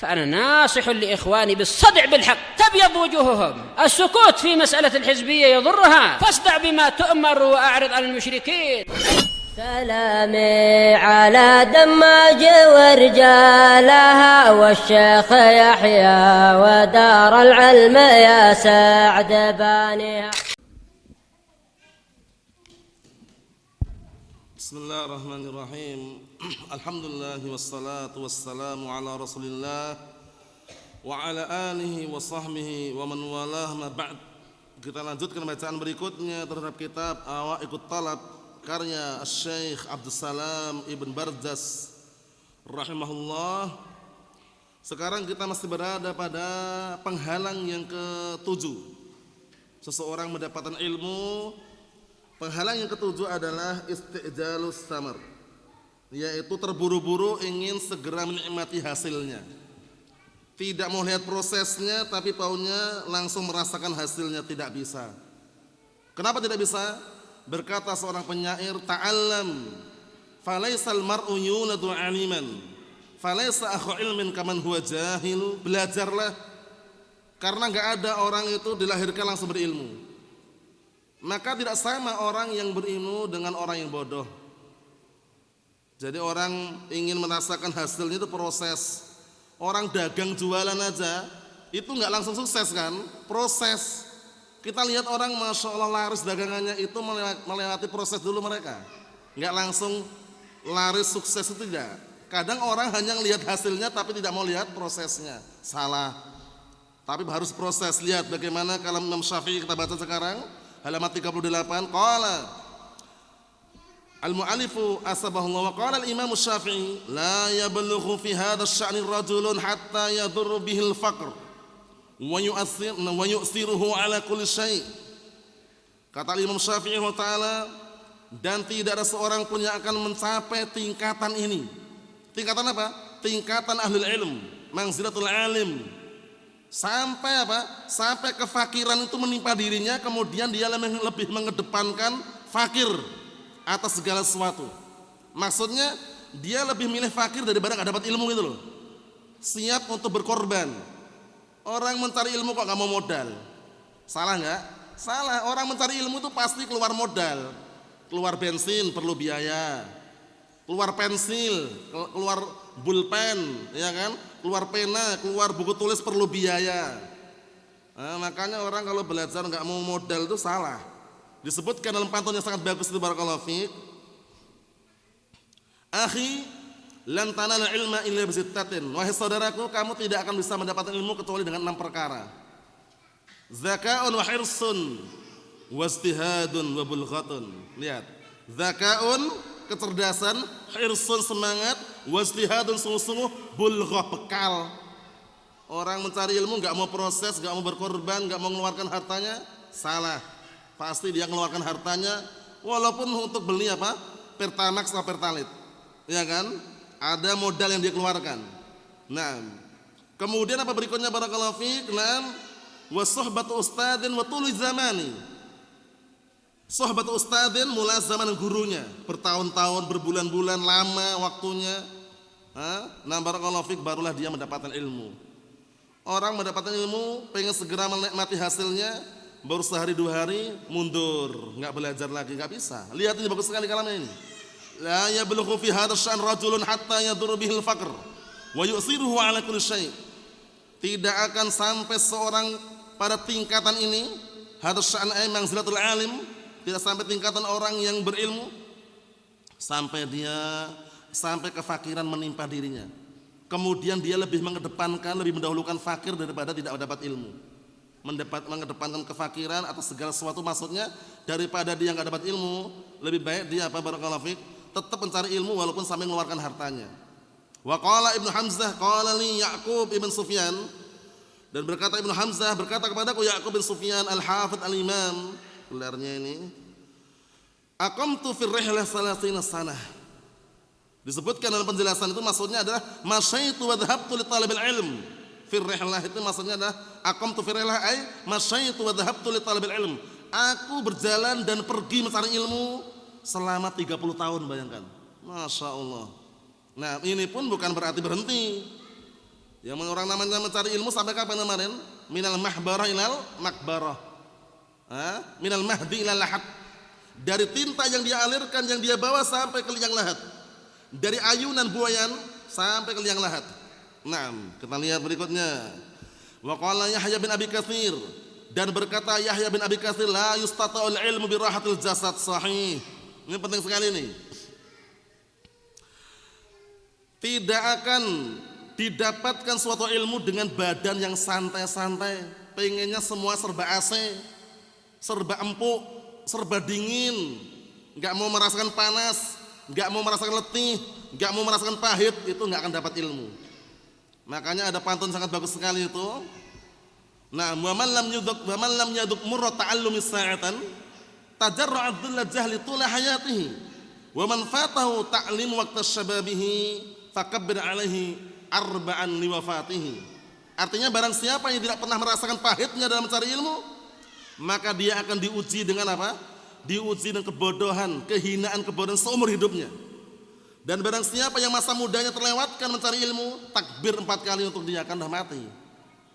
فأنا ناصح لإخواني بالصدع بالحق تبيض وجوههم. السكوت في مسألة الحزبية يضرها، فاصدع بما تؤمر وأعرض عن المشركين. سلامي على دماج ورجالها والشيخ يحيى ودار العلم يا سعد بانيها. بسم الله الرحمن الرحيم. الحمد لله والصلاة والسلام على رسول الله وعلى آله وصحبه ومن والاه ma ba'd. Kita lanjutkan bacaan berikutnya terhadap kitab Awaiqut Talab karya Syekh Abdul Salam Ibn Barjas rahimahullah. Sekarang kita masih berada pada penghalang yang ke-7. Seseorang mendapatkan ilmu. Penghalang yang ke-7 adalah isti'jalus samar, yaitu terburu-buru ingin segera menikmati hasilnya. Tidak mau lihat prosesnya, tapi paunya langsung merasakan hasilnya. Tidak bisa. Kenapa tidak bisa? Berkata seorang penyair, ta'allam falaisal mar'u yuladu aliman falaisa akhu ilmin kaman huwa jahilu. Belajarlah, karena enggak ada orang itu dilahirkan langsung berilmu. Maka tidak sama orang yang berilmu dengan orang yang bodoh. Jadi orang ingin merasakan hasilnya itu proses. Orang dagang jualan aja itu enggak langsung sukses kan? Proses. Kita lihat orang Masya Allah laris dagangannya itu melewati proses dulu mereka. Enggak langsung laris sukses itu tidak. Kadang orang hanya melihat hasilnya tapi tidak mau lihat prosesnya. Salah. Tapi harus proses. Lihat bagaimana kalam Imam Syafi'i kita baca sekarang. Halaman 38, qala al-mu'allifu asbahullah wa qala al-imam Syafi'i la yablughu fi hadha asy-sya'ni rajulun hatta yadurru bihi al-faqr wa yu'siruhu ala kulli syai'. Kata Imam Syafi'i wa ta'ala, dan tidak ada seorang pun yang akan mencapai tingkatan ini. Tingkatan apa? Tingkatan ahlul ilm, manzilatul alim. Sampai apa? Sampai kefakiran itu menimpa dirinya, kemudian dia lebih mengedepankan fakir atas segala sesuatu. Maksudnya dia lebih milih fakir daripada nggak dapat ilmu gitu loh. Siap untuk berkorban. Orang mencari ilmu kok nggak mau modal? Salah nggak? Salah. Orang mencari ilmu itu pasti keluar modal. Keluar bensin perlu biaya. Keluar pensil, keluar bulpen, ya kan? Keluar pena, keluar buku tulis perlu biaya. Nah, makanya orang kalau belajar nggak mau modal itu salah. Disebutkan dalam pantun yang sangat bagus itu, barakallahu fiik. Akhi, lan tanala ilma illa bisittatin. Wahai saudaraku, kamu tidak akan bisa mendapatkan ilmu kecuali dengan 6 perkara. Zaka'un wa hirsun wastihadun wa bulghatun. Lihat, zaka'un kecerdasan, hirsun semangat, wastihadun sungguh-sungguh, bulghah bekal. Orang mencari ilmu enggak mau proses, enggak mau berkorban, enggak mau mengeluarkan hartanya, salah. Pasti dia mengeluarkan hartanya walaupun untuk beli apa? Pertamax atau Pertalite. Ya kan? Ada modal yang dia keluarkan. Nah, kemudian apa berikutnya barakallahu fiik? Naam, wa suhbatu ustadin wa tulu zamani. Sahabat ustadzin mulai zaman gurunya, bertahun-tahun, berbulan-bulan lama waktunya. Nah, barakallahu fiik, barulah dia mendapatkan ilmu. Orang mendapatkan ilmu pengen segera menikmati hasilnya, baru sehari 2 hari mundur, enggak belajar lagi, enggak bisa. Lihat ini bagus sekali kalamnya ini. La yablughu fi hadha asy-sya'n rajulun hatta yadurru bihil faqr wa yu'siruhu ala kulli syai'. Tidak akan sampai seorang pada tingkatan ini, hadha asy-sya'n ay manzilatul alim. Tidak sampai tingkatan orang yang berilmu sampai kefakiran menimpa dirinya. Kemudian dia lebih mengedepankan, lebih mendahulukan fakir daripada tidak mendapat ilmu. Mengedepankan kefakiran atas segala sesuatu, maksudnya daripada dia enggak dapat ilmu, lebih baik dia apa barakallahu fiik, tetap mencari ilmu walaupun sambil mengeluarkan hartanya. Wa qala Ibnu Hamzah qala li Ya'qub ibn Sufyan, dan berkata Ibnu Hamzah berkata kepadaku Ya'qub bin Sufyan al-Hafidz al-Imam, gelarnya ini, aqamtu fir rihlah 30 sanah. Disebutkan dalam penjelasan itu maksudnya adalah masyaitu wa dhahabtu li talibil ilm. Fir rihlah itu maksudnya adalah aqamtu fir rihlah ay masyaitu wa dhahabtu li talibil ilm. Aku berjalan dan pergi mencari ilmu selama 30 tahun, bayangkan. Masya Allah. Nah, ini pun bukan berarti berhenti. Yang orang namanya mencari ilmu sampai kapan kemarin? Minal mahbarah ilal makbarah. Minal mahdi ilal lahad. Dari tinta yang dia alirkan, yang dia bawa sampai ke liang lahat. Dari ayunan buayan sampai ke liang lahat. Nah, kita lihat berikutnya. Wa qala Yahya bin Abi Katsir, dan berkata Yahya bin Abi Katsir, la yustata'ul ilmu bi rahatil jasad sahih. Ini penting sekali nih. Tidak akan didapatkan suatu ilmu dengan badan yang santai-santai. Pengennya semua serba AC, serba empuk, serba dingin, nggak mau merasakan panas, nggak mau merasakan letih, nggak mau merasakan pahit, itu nggak akan dapat ilmu. Makanya ada pantun sangat bagus sekali itu. Nah, wa man lam yaduk murra ta'allumi sa'atan tajarra'a dhilla jahli tula hayatihi wa man fatahu ta'lim waqta syababihi fakabbir alaihi arba'an liwafatihi. Artinya barang siapa yang tidak pernah merasakan pahitnya dalam mencari ilmu, maka dia akan diuji dengan apa? Diuji dengan kebodohan, kehinaan, kebodohan seumur hidupnya. Dan barang siapa yang masa mudanya terlewatkan mencari ilmu, takbir 4 kali untuk dia, akan dah mati,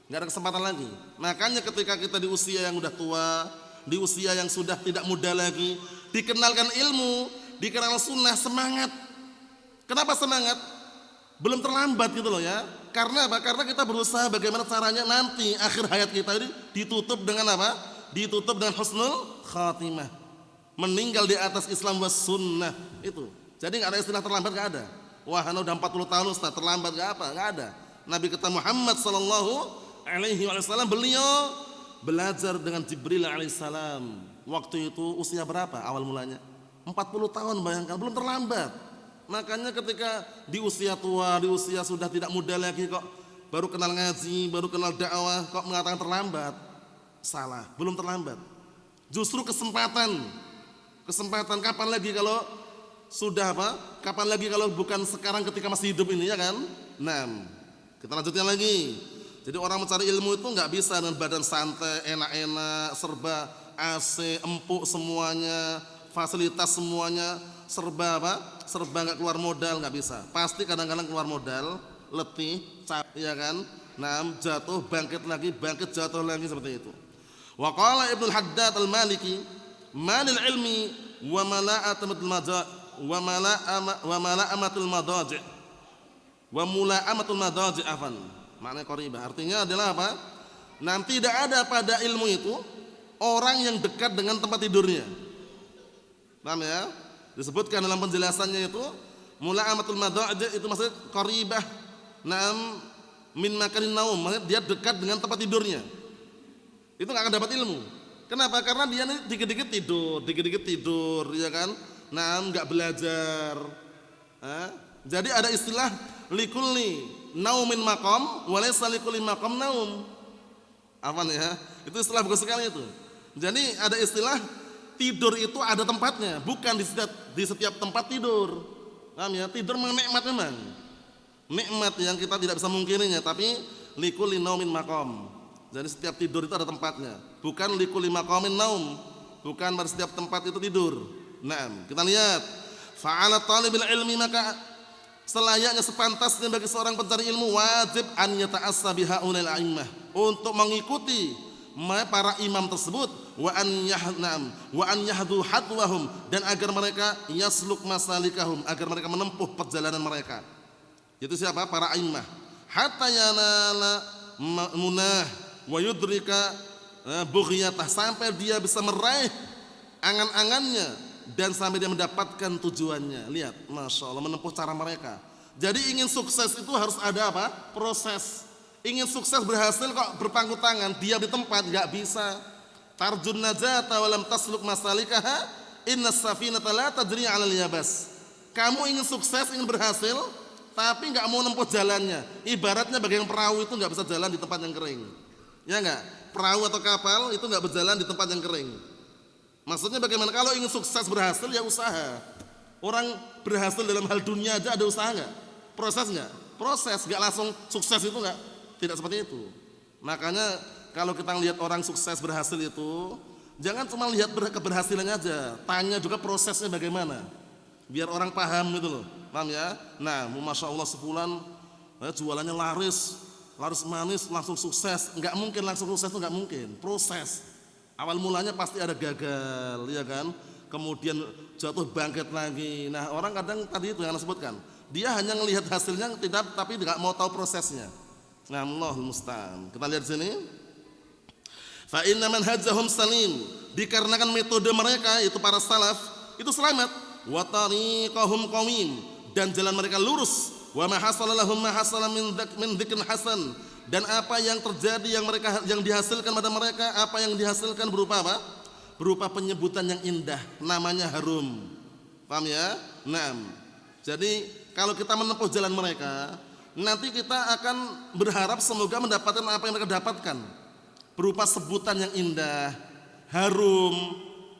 nggak ada kesempatan lagi. Makanya ketika kita di usia yang udah tua, di usia yang sudah tidak muda lagi, dikenalkan ilmu, dikenal sunnah, semangat. Kenapa semangat? Belum terlambat gitu loh ya. Karena apa? Karena kita berusaha bagaimana caranya nanti akhir hayat kita ini ditutup dengan apa? Ditutup dengan husnul khatimah, meninggal di atas Islam was sunnah itu. Jadi nggak ada istilah terlambat, nggak ada. Wah, udah 40 tahun Ustaz, terlambat nggak apa? Nggak ada. Nabi kita Muhammad sallallahu alaihi wasallam, beliau belajar dengan Jibril alaihissalam. Waktu itu usia berapa awal mulanya? 40 tahun, bayangkan, belum terlambat. Makanya ketika di usia tua, di usia sudah tidak muda lagi kok baru kenal ngaji, baru kenal dakwah, kok mengatakan terlambat? Salah, belum terlambat. Justru kesempatan kapan lagi kalau sudah apa? Kapan lagi kalau bukan sekarang ketika masih hidup ini, ya kan? Nah, kita lanjutkan lagi. Jadi orang mencari ilmu itu nggak bisa dengan badan santai, enak-enak, serba AC, empuk semuanya, fasilitas semuanya, serba apa? Serba nggak keluar modal, nggak bisa. Pasti kadang-kadang keluar modal, letih, capek, ya kan? Nah, jatuh, bangkit lagi, bangkit, jatuh lagi, seperti itu. Wa qala Ibnu Haddad al-Maliki, manil ilmi wa mala'amatul madaji' wa mula'amatul madaji' afan. Maknanya qaribah, artinya adalah apa? Nanti tidak ada pada ilmu itu orang yang dekat dengan tempat tidurnya. Paham ya? Disebutkan dalam penjelasannya itu mula'amatul madaji' itu maksudnya qaribah nam min makanin naum, maksudnya dia dekat dengan tempat tidurnya. Itu nggak akan dapat ilmu. Kenapa? Karena dia nih dikit-dikit tidur, ya kan? Nah, nggak belajar. Jadi ada istilah likulli naumin maqam, walaysa likulli maqam naum. Apa nih ya? Itu istilah bagus sekali itu. Jadi ada istilah tidur itu ada tempatnya, bukan di setiap tempat tidur. Paham ya? Tidur memang nikmat, memang nikmat yang kita tidak bisa mungkirinya, tapi likulli naumin maqam. Jadi setiap tidur itu ada tempatnya, bukan likulli maqamin naum, bukan pada setiap tempat itu tidur. Nah, kita lihat fa'ala talibil ilmi, maka selayaknya sepantasnya bagi seorang pencari ilmu wajib an yata'assa bihaulil a'immah, untuk mengikuti para imam tersebut, wa an yahdu hadwahum, dan agar mereka yasluk masalikahum, agar mereka menempuh perjalanan mereka. Itu siapa? Para a'immah. Hatta yanala munah wa yudrika bughyatah, sampai dia bisa meraih angan-angannya dan sampai dia mendapatkan tujuannya. Lihat, Masya Allah, menempuh cara mereka. Jadi ingin sukses itu harus ada apa? Proses. Ingin sukses berhasil kok berpangku tangan, diam di tempat, gak bisa. Tarjun najata walam tasluk masalikaha, inna safinata la tajri 'alal yabas. Kamu ingin sukses, ingin berhasil, tapi gak mau menempuh jalannya. Ibaratnya bagian perahu itu gak bisa jalan di tempat yang kering. Ya enggak? Perahu atau kapal itu enggak berjalan di tempat yang kering. Maksudnya bagaimana? Kalau ingin sukses berhasil, ya usaha. Orang berhasil dalam hal dunia aja ada usaha enggak? Proses enggak? Proses, enggak langsung sukses itu enggak. Tidak seperti itu. Makanya kalau kita lihat orang sukses berhasil itu, jangan cuma lihat keberhasilannya aja, tanya juga prosesnya bagaimana. Biar orang paham gitu loh. Paham ya? Nah, Masya Allah, sebulan jualannya laris, harus manis langsung sukses. Enggak mungkin langsung sukses, itu enggak mungkin. Proses. Awal mulanya pasti ada gagal, ya kan? Kemudian jatuh bangkit lagi. Nah, orang kadang tadi itu yang Anda sebutkan, dia hanya melihat hasilnya tidak, tapi enggak mau tahu prosesnya. Nah, Allahul musta'an. Kita lihat sini. Fa inna manhajahum salim, dikarenakan metode mereka itu para salaf itu selamat. Wa tariqahum qawim, dan jalan mereka lurus. Wa ma hasala lahum ma hasala min dzikrin hasan, dan apa yang terjadi yang dihasilkan pada mereka, apa yang dihasilkan berupa apa? Berupa penyebutan yang indah, namanya harum. Paham ya? Naam. Jadi kalau kita menempuh jalan mereka, nanti kita akan berharap semoga mendapatkan apa yang mereka dapatkan, berupa sebutan yang indah, harum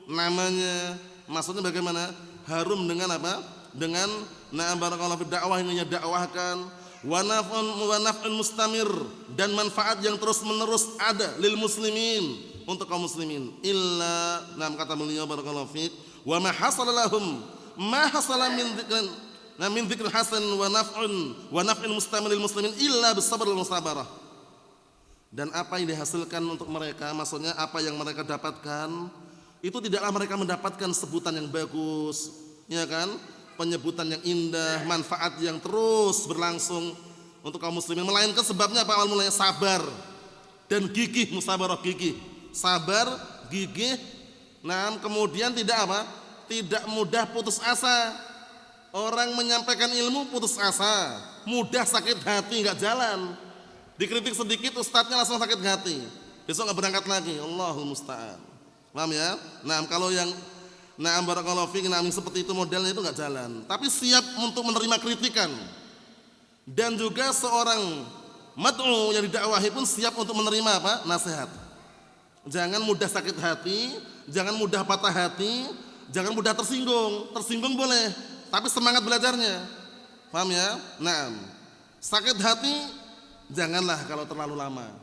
namanya. Maksudnya bagaimana? Harum dengan apa? Dengan na'am barakallahu fi dakwah yang dakwahkan, wa naf'un mustamir, dan manfaat yang terus-menerus ada lil muslimin, untuk kaum muslimin. Illa, na'am kata beliau barakallahu fi, wa ma hasala lahum ma hasala min dzikrin hasan wa naf'un mustamir lil muslimin illa bisabr wal musabarah. Dan apa yang dihasilkan untuk mereka, maksudnya apa yang mereka dapatkan, itu tidaklah mereka mendapatkan sebutan yang bagus, ya kan? Penyebutan yang indah, manfaat yang terus berlangsung untuk kaum muslimin, melainkan sebabnya apa? Awal mulanya sabar dan gigih, musabarah gigih, sabar, gigih. Nah, kemudian tidak apa? Tidak mudah putus asa. Orang menyampaikan ilmu putus asa, mudah sakit hati, nggak jalan. Dikritik sedikit ustadznya langsung sakit hati, besok nggak berangkat lagi. Allahul musta'an. Paham ya? Nah, kalau yang na'am barakallahu fiik, na'am seperti itu modelnya itu enggak jalan. Tapi siap untuk menerima kritikan. Dan juga seorang mad'u yang didakwahi pun siap untuk menerima apa? Nasihat. Jangan mudah sakit hati, jangan mudah patah hati, jangan mudah tersinggung. Tersinggung boleh, tapi semangat belajarnya. Paham ya? Na'am. Sakit hati janganlah kalau terlalu lama.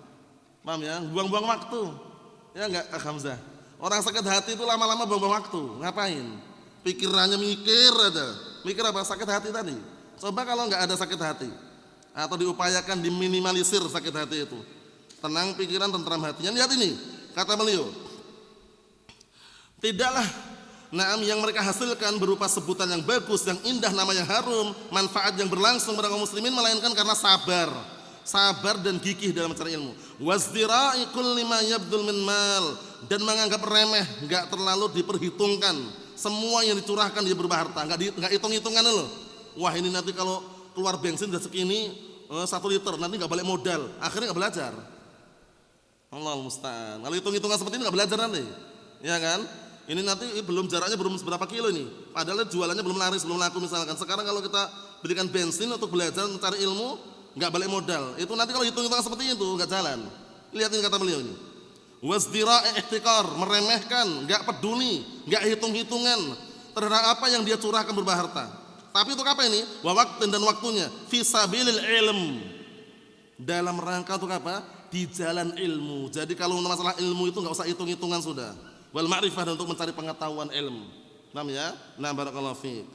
Paham ya? Buang-buang waktu. Ya enggak, Kak Hamzah? Orang sakit hati itu lama-lama buang-buang waktu. Ngapain? Pikirannya mikir aja. Mikir apa? Sakit hati tadi. Coba kalau nggak ada sakit hati, atau diupayakan diminimalisir sakit hati itu, tenang pikiran, tentram hatinya. Lihat ini, kata beliau, tidaklah na'am yang mereka hasilkan berupa sebutan yang bagus, yang indah, namanya harum, manfaat yang berlangsung pada kaum muslimin, melainkan karena sabar dan gigih dalam mencari ilmu. Wazdira'i kulli ma yabdul min mal, dan menganggap remeh, enggak terlalu diperhitungkan semua yang dicurahkan dia berupa harta, enggak hitung-hitungan loh. Wah, ini nanti kalau keluar bensin udah segini 1 liter, nanti enggak balik modal, akhirnya enggak belajar. Allahul musta'an. Kalau hitung-hitungan seperti ini enggak belajar nanti. Ya kan? Ini nanti jaraknya belum seberapa kilo ini. Padahal jualannya belum laris, belum laku misalkan. Sekarang kalau kita belikan bensin untuk belajar mencari ilmu, enggak balik modal. Itu nanti kalau hitung-hitungan seperti itu enggak jalan. Lihat ini kata beliau ini. Wasdira'i ihtikar, meremehkan, enggak peduli, enggak hitung-hitungan terhadap apa yang dia curahkan berupa harta. Tapi untuk apa ini? Wa waqtin, dan waktunya, fi sabilil ilm, dalam rangka untuk apa? Di jalan ilmu. Jadi kalau masalah ilmu itu enggak usah hitung-hitungan sudah. Wal ma'rifah, dan untuk mencari pengetahuan ilmu. Paham ya? Nah, barakallahu fiik.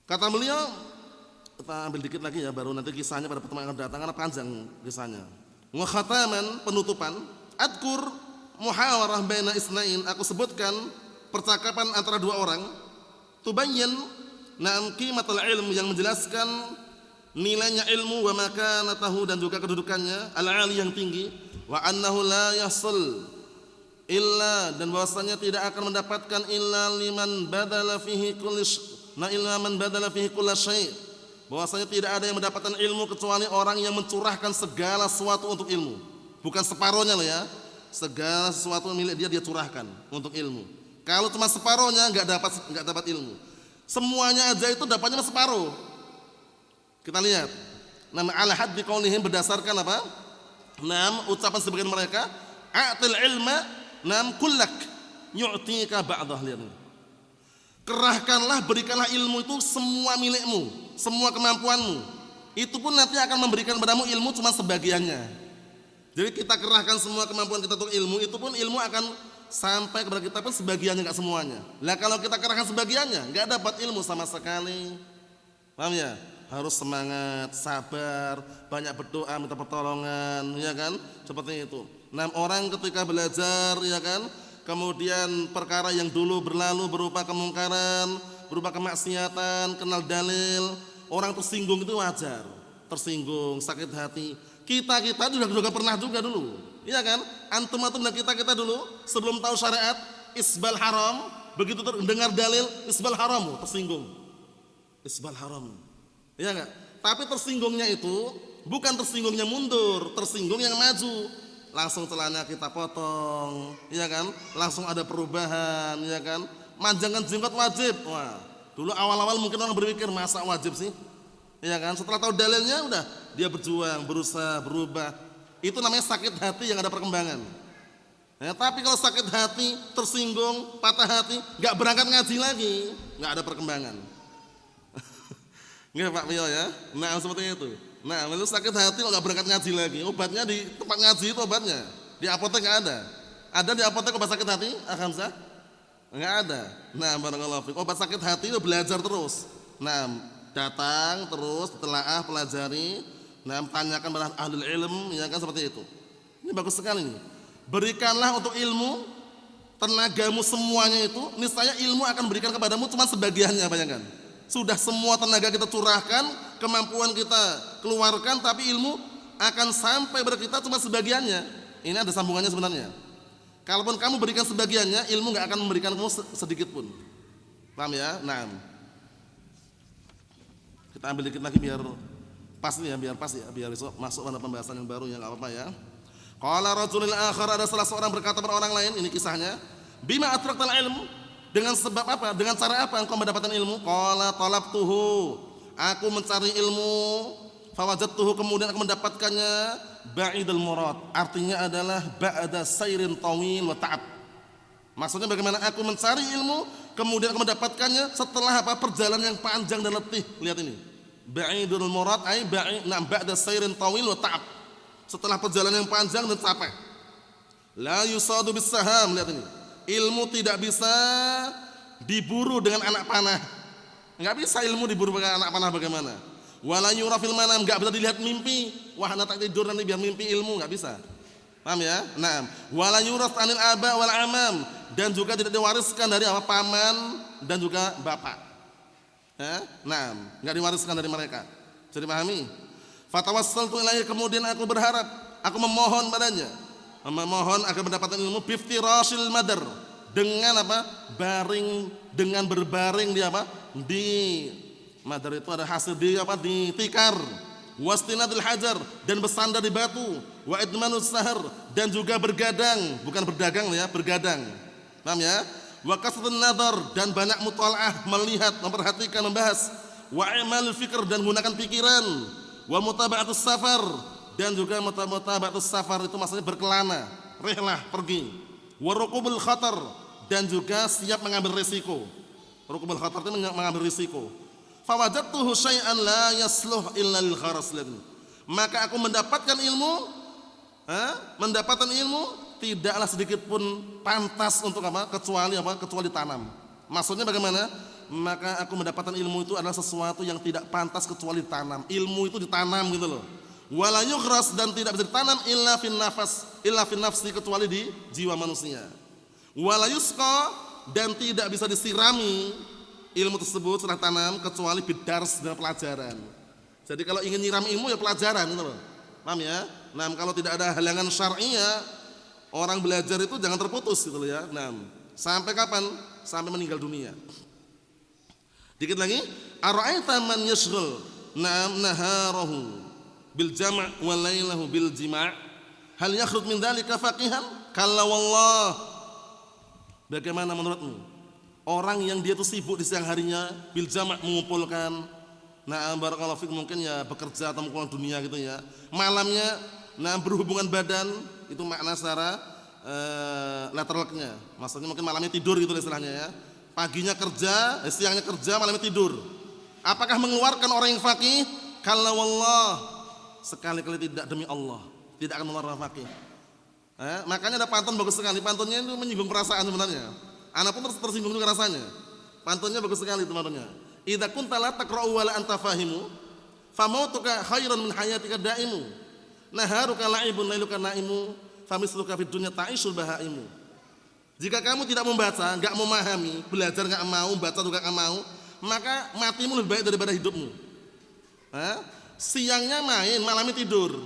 Kata beliau, kita ambil dikit lagi ya, baru nanti kisahnya pada pertemuan yang akan datang, karena panjang kisahnya. Wa khataman, penutupan, adkur muhawarah baina isnain, aku sebutkan percakapan antara 2 orang, tubayyin na'am qimatul ilm, yang menjelaskan nilainya ilmu, wa makanatahu, dan juga kedudukannya al-ali, yang tinggi, wa annahu la yahsul illa, dan bahwasanya tidak akan mendapatkan illa liman badala fihi kulli syai', bahwasanya tidak ada yang mendapatkan ilmu kecuali orang yang mencurahkan segala sesuatu untuk ilmu. Bukan separohnya loh ya. Segala sesuatu milik dia curahkan untuk ilmu. Kalau cuma separohnya enggak dapat ilmu. Semuanya aja itu dapatnya separuh. Kita lihat. Nama ala haddi qaulihim, berdasarkan apa? Ucapan sebagian mereka, a'til ilma kullak yu'tika ba'dah. Lihat. Kerahkanlah, berikanlah ilmu itu semua milikmu, semua kemampuanmu. Itu pun nanti akan memberikan padamu ilmu cuma sebagiannya. Jadi kita kerahkan semua kemampuan kita untuk ilmu, itu pun ilmu akan sampai kepada kita pun sebagiannya, enggak semuanya. Lah kalau kita kerahkan sebagiannya, enggak dapat ilmu sama sekali. Paham ya? Harus semangat, sabar, banyak berdoa, minta pertolongan, ya kan? Seperti itu. Nah, orang ketika belajar, ya kan? Kemudian perkara yang dulu berlalu berupa kemungkaran, berupa kemaksiatan, kenal dalil, orang tersinggung itu wajar. Tersinggung, sakit hati. Kita juga pernah juga dulu, iya kan? Antum dan kita dulu sebelum tahu syariat isbal haram, begitu dengar dalil isbal haram, tersinggung. Isbal haram. Iya enggak? Tapi tersinggungnya itu bukan tersinggungnya mundur, tersinggung yang maju. Langsung celana kita potong, iya kan? Langsung ada perubahan, iya kan? Manjangkan jenggot wajib. Wah, dulu awal-awal mungkin orang berpikir masa wajib sih? Iya kan? Setelah tahu dalilnya udah dia berjuang, berusaha, berubah. Itu namanya sakit hati yang ada perkembangan. Ya, tapi kalau sakit hati, tersinggung, patah hati, nggak berangkat ngaji lagi, nggak ada perkembangan. Nggak Pak Pio ya? Nah seperti itu. Nah kalau sakit hati kalau nggak berangkat ngaji lagi, obatnya di tempat ngaji itu obatnya. Di apotek nggak ada. Ada di apotek obat sakit hati? Hamzah? Nggak ada. Nah barakallahu fiik. Obat sakit hati itu belajar terus. Nah datang terus, telaah, pelajari. Nah tanyakan pada ahli ilm, ya kan seperti itu. Ini bagus sekali nih. Berikanlah untuk ilmu, tenagamu semuanya itu, niscaya ilmu akan berikan kepadamu cuma sebagiannya, bayangkan. Sudah semua tenaga kita curahkan, kemampuan kita keluarkan, tapi ilmu akan sampai pada kita cuma sebagiannya. Ini ada sambungannya sebenarnya. Kalaupun kamu berikan sebagiannya, ilmu nggak akan memberikan kamu sedikit pun. Paham ya? Nah, kita ambil dikit lagi biar pas nih ya, biar besok masuk pada pembahasan yang baru ya, nggak apa-apa ya. Qala rajulul akhar, ada salah seorang berkata pada orang lain, ini kisahnya, bima atraktal ilm, dengan sebab apa? Dengan cara apa engkau mendapatkan ilmu? Qala talabtuhu, aku mencari ilmu, fawajadtuhu, kemudian aku mendapatkannya ba'idul murad, artinya adalah ba'da sairin tawil wa ta'ab. Maksudnya bagaimana aku mencari ilmu, kemudian aku mendapatkannya setelah apa? Perjalanan yang panjang dan letih. Lihat ini, ba'idul murad ay ba'da sairin tawil wa ta'ab, setelah perjalanan yang panjang dan capek. La yusadu bis saham, lihat ini. Ilmu tidak bisa diburu dengan anak panah. Enggak bisa ilmu diburu dengan anak panah bagaimana? Wala yura fil manam, enggak bisa dilihat mimpi. Wah, anak tak tidur nanti biar mimpi ilmu, enggak bisa. Paham ya? Naam. Wala yuras anil aba wal amam, dan juga tidak diwariskan dari apa paman dan juga bapak. Naam, enggak diwariskan dari mereka. Jadi pahami? Fatawassaltu ilaihi, kemudian aku berharap, aku memohon padanya, memohon agar mendapatkan ilmu biftirashil madar, dengan apa? Baring, dengan berbaring di apa? Di madar itu ada hasil di apa? Di tikar. Wastinadil hajar, dan bersandar di batu. Wa idmanus sahar, dan juga bergadang, bukan berdagang ya, bergadang. Paham ya? Wa kasratun nadar, dan banyak mutalaah, melihat, memperhatikan, membahas. Wa imalul fikr, dan gunakan pikiran. Wa mutaba'atus safar, dan juga mutaba'atus safar itu maksudnya berkelana, rihlah, pergi. Wa rukubul khatar, dan juga siap mengambil risiko. Rukubul khatar itu mengambil risiko. Fawajadtuhu syai'an la yasluh illa lil gharas. Maka aku mendapatkan ilmu, tidaklah sedikit pun pantas untuk apa? Kecuali tanam. Maksudnya bagaimana? Maka aku mendapatkan ilmu itu adalah sesuatu yang tidak pantas kecuali ditanam. Ilmu itu ditanam gitu loh. Wala yughras, dan tidak bisa ditanam illa fin nafsi, kecuali di jiwa manusia. Wala yusqa, dan tidak bisa disirami ilmu tersebut setelah tanam kecuali bidars, dengan pelajaran. Jadi kalau ingin nyiram ilmu ya pelajaran gitu loh. Paham ya? Nah, kalau tidak ada halangan syar'iyah, orang belajar itu jangan terputus gitu loh ya. Nah, sampai kapan? Sampai meninggal dunia. Dikit lagi, ara'aita man yashghal naharahu bil jama' wa lailahu bil jima', hal yakhruj min dzalika faqihan? Kalla wallah. Bagaimana menurutmu? Orang yang dia itu sibuk di siang harinya bil jama', mengumpulkan, nah barakallahu fik, mungkin ya bekerja atau mengumpulkan dunia gitu ya. Malamnya berhubungan badan, itu makna secara lateralnya. Maksudnya mungkin malamnya tidur gitu istilahnya ya. Paginya kerja, siangnya kerja, malamnya tidur. Apakah mengeluarkan orang yang faqih? Kalla wallah, sekali-kali tidak, demi Allah, tidak akan mengeluarkan faqih. Makanya ada pantun bagus sekali. Pantunnya itu menyinggung perasaan sebenarnya. Anak pun tersinggung juga rasanya. Pantunnya bagus sekali itu pantunnya. Idza kunta la taqra'u wa la anta fahimu, famautuka khairan min hayatika daimu, naharuka la'ibun lailuka naimu, famisluka fid dunya ta'ishul bahaimu. Jika kamu tidak membaca, enggak memahami, belajar enggak mau, baca juga enggak mau, maka matimu lebih baik daripada hidupmu. Siangnya main, malamnya tidur,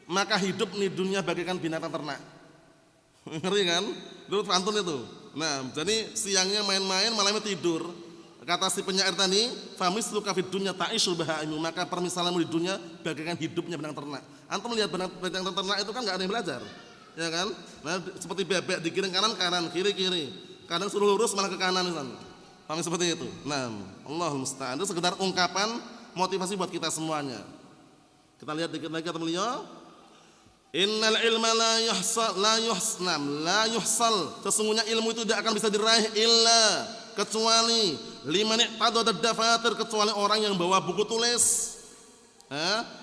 maka hidup di dunia bagaikan binatang ternak. Ngerti kan? Itu pantun itu. Nah, jadi siangnya main-main, malamnya tidur. Kata si penyair tadi, famisluka fid dunya ta'ishul bahaimu, maka permisalanmu di dunia bagaikan hidupnya binatang ternak. Antum melihat binatang ternak itu kan enggak ada yang belajar. Ya kan? Nah, seperti bebek digiring kanan, kiri. Kadang suruh lurus malah ke kanan misalnya. Paham seperti itu. Nah, Allahul musta'an. Itu sekedar ungkapan motivasi buat kita semuanya. Kita lihat dikit lagi kata beliau, innal ilma la yuhsal. Sesungguhnya ilmu itu tidak akan bisa diraih illa kecuali liman iqtada dafatir, kecuali orang yang bawa buku tulis.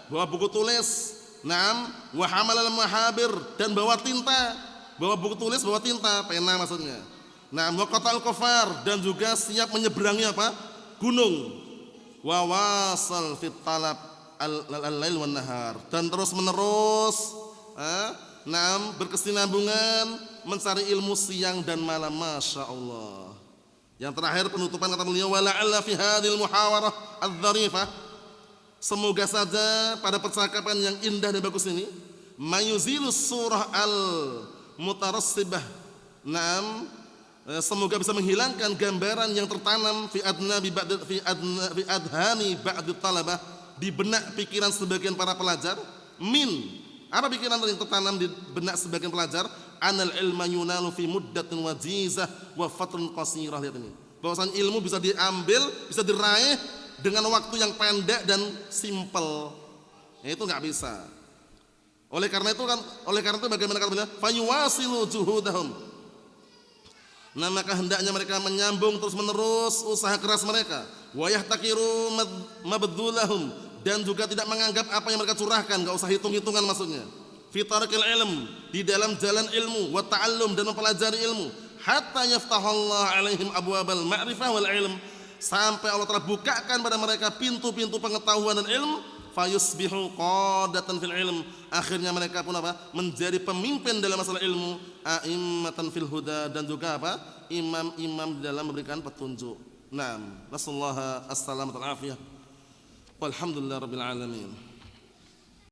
Bawa buku tulis. Naam, wa hamalal mahabir, dan bawa tinta, bawa buku tulis, bawa tinta, pena maksudnya. Naam, wa qatal kufar, dan juga siap menyeberangi apa? Gunung. Wa wasal fit talab al-lail wan nahar, dan terus-menerus naam, berkesinambungan mencari ilmu siang dan malam, masya Allah. Yang terakhir penutupan kata beliau, wa la'alla fi hadhil muhawarah adz-dzarifah, semoga saja pada percakapan yang indah dan bagus ini, mayuzilus surah al-mutarassibah. Naam, semoga bisa menghilangkan gambaran yang tertanam fi adhani ba'd talabah, di benak pikiran sebagian para pelajar. Apa pikiran yang tertanam di benak sebagian pelajar? Anal ilma yunalu fi muddatin wajizah wa fatrun qasirah. Lihat ini, bahwasanya ilmu bisa diambil, bisa diraih dengan waktu yang pendek dan simpel. Itu enggak bisa. Oleh karena itu bagaimana kata beliau? Fayuwasilu juhudahum. Nah, maka hendaknya mereka menyambung terus-menerus usaha keras mereka. Wa yahtaqiru mabdzulahum, dan juga tidak menganggap apa yang mereka curahkan, enggak usah hitung-hitungan maksudnya. Fi tarikil ilm, di dalam jalan ilmu, wa ta'allum, dan mempelajari ilmu, hatta yaftahallahu alaihim abwabal ma'rifah wal ilm, sampai Allah telah bukakan pada mereka pintu-pintu pengetahuan dan ilmu. Fayusbihu qadatan fil ilm, akhirnya mereka pun apa? Menjadi pemimpin dalam masalah ilmu, a'immatan fil huda, dan juga apa? Imam-imam dalam memberikan petunjuk. Naam, nasallahu as-salamata wal afiyah. Walhamdulillahirabbil alamin.